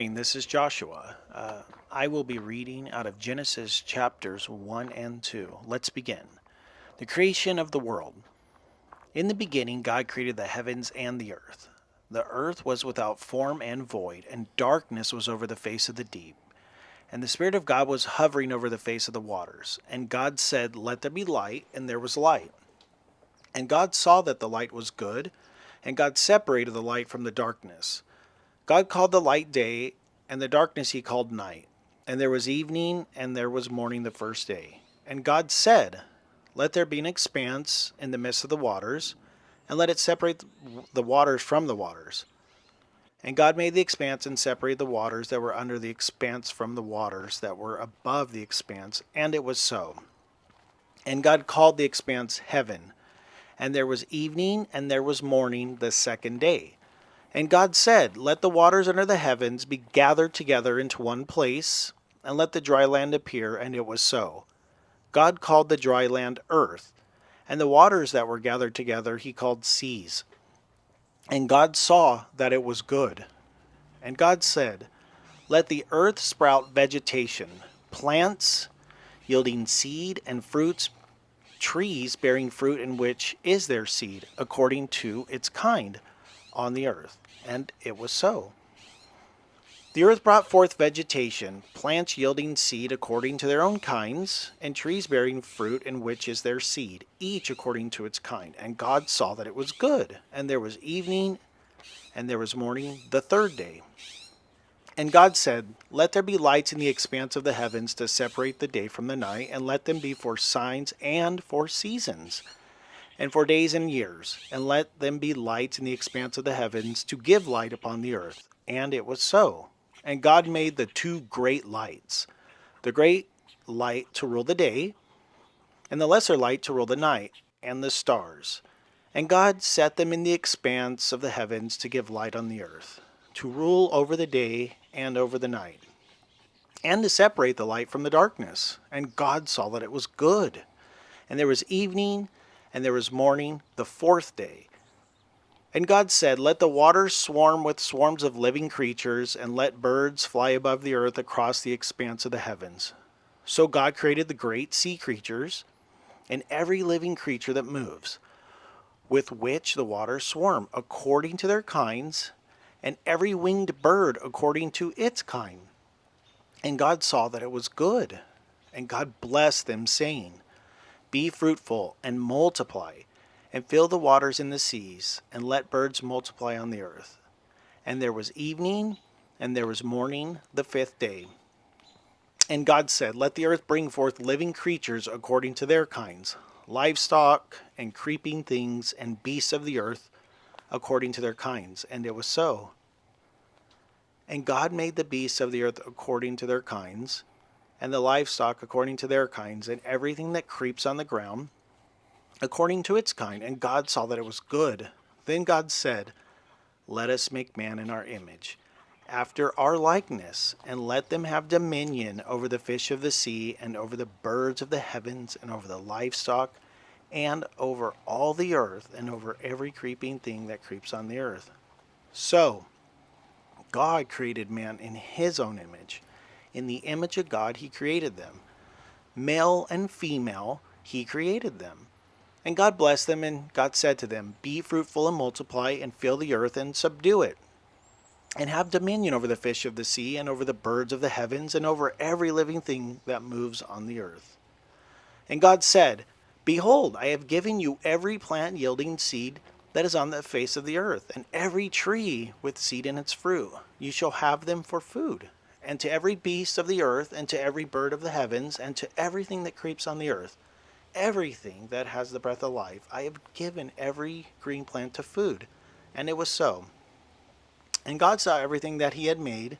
This is Joshua. I will be reading out of Genesis chapters 1 and 2. Let's begin. The creation of the world. In the beginning, God created the heavens and the earth. The earth was without form and void, and darkness was over the face of the deep. And the Spirit of God was hovering over the face of the waters. And God said, "Let there be light," and there was light. And God saw that the light was good, and God separated the light from the darkness. God called the light day, and the darkness he called night. And there was evening, and there was morning the first day. And God said, "Let there be an expanse in the midst of the waters, and let it separate the waters from the waters." And God made the expanse and separated the waters that were under the expanse from the waters that were above the expanse, and it was so. And God called the expanse heaven. And there was evening, and there was morning the second day. And God said, "Let the waters under the heavens be gathered together into one place, and let the dry land appear," and it was so. God called the dry land earth, and the waters that were gathered together he called seas. And God saw that it was good. And God said, "Let the earth sprout vegetation, plants yielding seed, and fruits, trees bearing fruit in which is their seed, according to its kind, on the earth." And it was so. The earth brought forth vegetation, plants yielding seed according to their own kinds, and trees bearing fruit in which is their seed, each according to its kind. And God saw that it was good. And there was evening, and there was morning the third day. And God said, "Let there be lights in the expanse of the heavens to separate the day from the night, and let them be for signs and for seasons, and for days and years, and let them be lights in the expanse of the heavens to give light upon the earth." And it was so. And God made the two great lights, the great light to rule the day, and the lesser light to rule the night, and the stars. And God set them in the expanse of the heavens to give light on the earth, to rule over the day and over the night, and to separate the light from the darkness. And God saw that it was good. And there was evening, and there was morning the fourth day. And God said, "Let the waters swarm with swarms of living creatures, and let birds fly above the earth across the expanse of the heavens." So God created the great sea creatures, and every living creature that moves, with which the waters swarm, according to their kinds, and every winged bird according to its kind. And God saw that it was good. And God blessed them, saying, "Be fruitful and multiply, and fill the waters in the seas, and let birds multiply on the earth." And there was evening, and there was morning the fifth day. And God said, "Let the earth bring forth living creatures according to their kinds, livestock, and creeping things, and beasts of the earth according to their kinds." And it was so. And God made the beasts of the earth according to their kinds, and the livestock according to their kinds, and everything that creeps on the ground according to its kind. And God saw that it was good. Then God said, "Let us make man in our image, after our likeness, and let them have dominion over the fish of the sea, and over the birds of the heavens, and over the livestock, and over all the earth, and over every creeping thing that creeps on the earth." So God created man in his own image. In the image of God he created them. Male and female he created them. And God blessed them, and God said to them, "Be fruitful and multiply, and fill the earth and subdue it, and have dominion over the fish of the sea, and over the birds of the heavens, and over every living thing that moves on the earth." And God said, "Behold, I have given you every plant yielding seed that is on the face of the earth, and every tree with seed in its fruit. You shall have them for food. And to every beast of the earth, and to every bird of the heavens, and to everything that creeps on the earth, everything that has the breath of life, I have given every green plant to food." And it was so. And God saw everything that he had made,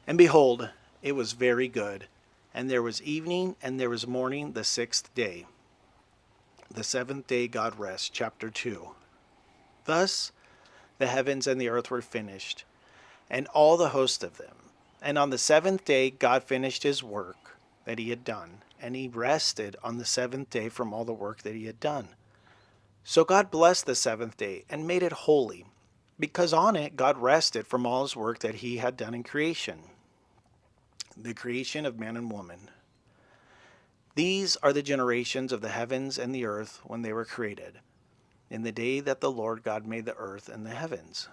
and behold, it was very good. And there was evening, and there was morning the sixth day. The seventh day God rests. Chapter 2. Thus the heavens and the earth were finished, and all the host of them. And on the seventh day God finished his work that he had done, and he rested on the seventh day from all the work that he had done. So God blessed the seventh day and made it holy, because on it God rested from all his work that he had done in creation, the creation of man and woman. These are the generations of the heavens and the earth when they were created, in the day that the Lord God made the earth and the heavens.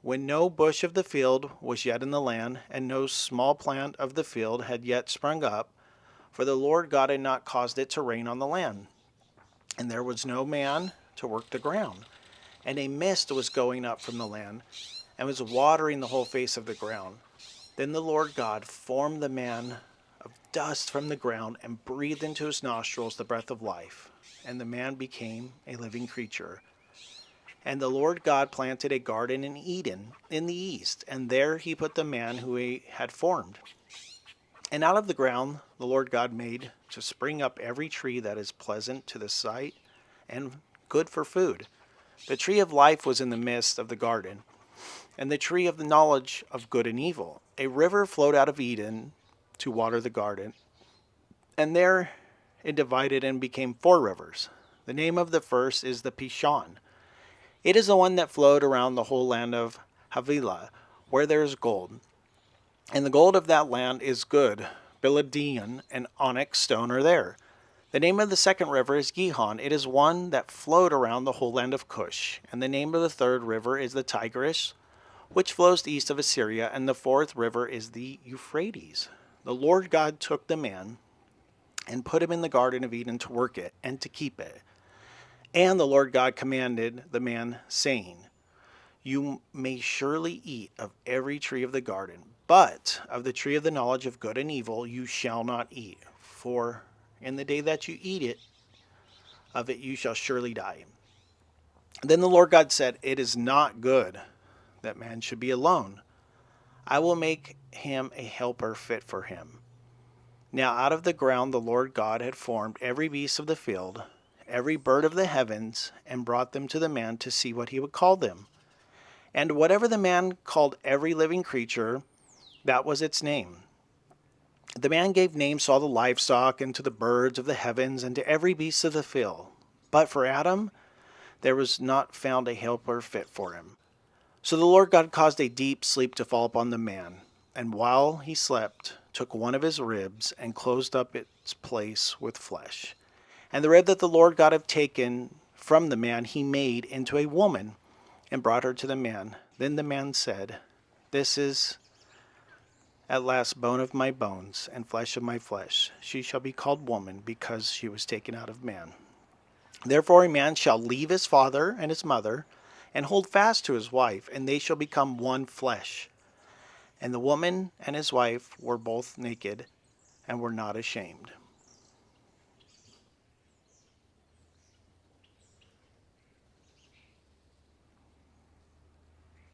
When no bush of the field was yet in the land, and no small plant of the field had yet sprung up, for the Lord God had not caused it to rain on the land, and there was no man to work the ground. And a mist was going up from the land, and was watering the whole face of the ground. Then the Lord God formed the man of dust from the ground, and breathed into his nostrils the breath of life, and the man became a living creature. And the Lord God planted a garden in Eden in the east, and there he put the man who he had formed. And out of the ground the Lord God made to spring up every tree that is pleasant to the sight and good for food. The tree of life was in the midst of the garden, and the tree of the knowledge of good and evil. A river flowed out of Eden to water the garden, and there it divided and became four rivers. The name of the first is the Pishon. It is the one that flowed around the whole land of Havilah, where there is gold. And the gold of that land is good. Palladium and onyx stone are there. The name of the second river is Gihon. It is one that flowed around the whole land of Cush. And the name of the third river is the Tigris, which flows east of Assyria. And the fourth river is the Euphrates. The Lord God took the man and put him in the garden of Eden to work it and to keep it. And the Lord God commanded the man, saying, You may surely eat of every tree of the garden, but of the tree of the knowledge of good and evil you shall not eat. For in the day that you eat of it you shall surely die. Then the Lord God said, It is not good that man should be alone. I will make him a helper fit for him. Now out of the ground the Lord God had formed every beast of the field, every bird of the heavens, and brought them to the man to see what he would call them. And whatever the man called every living creature, that was its name. The man gave names to all the livestock, and to the birds of the heavens, and to every beast of the field. But for Adam there was not found a helper fit for him. So the Lord God caused a deep sleep to fall upon the man, and while he slept, took one of his ribs, and closed up its place with flesh. And the rib that the Lord God had taken from the man he made into a woman, and brought her to the man. Then the man said, This is at last bone of my bones, and flesh of my flesh. She shall be called woman, because she was taken out of man. Therefore a man shall leave his father and his mother, and hold fast to his wife, and they shall become one flesh. And the woman and his wife were both naked, and were not ashamed.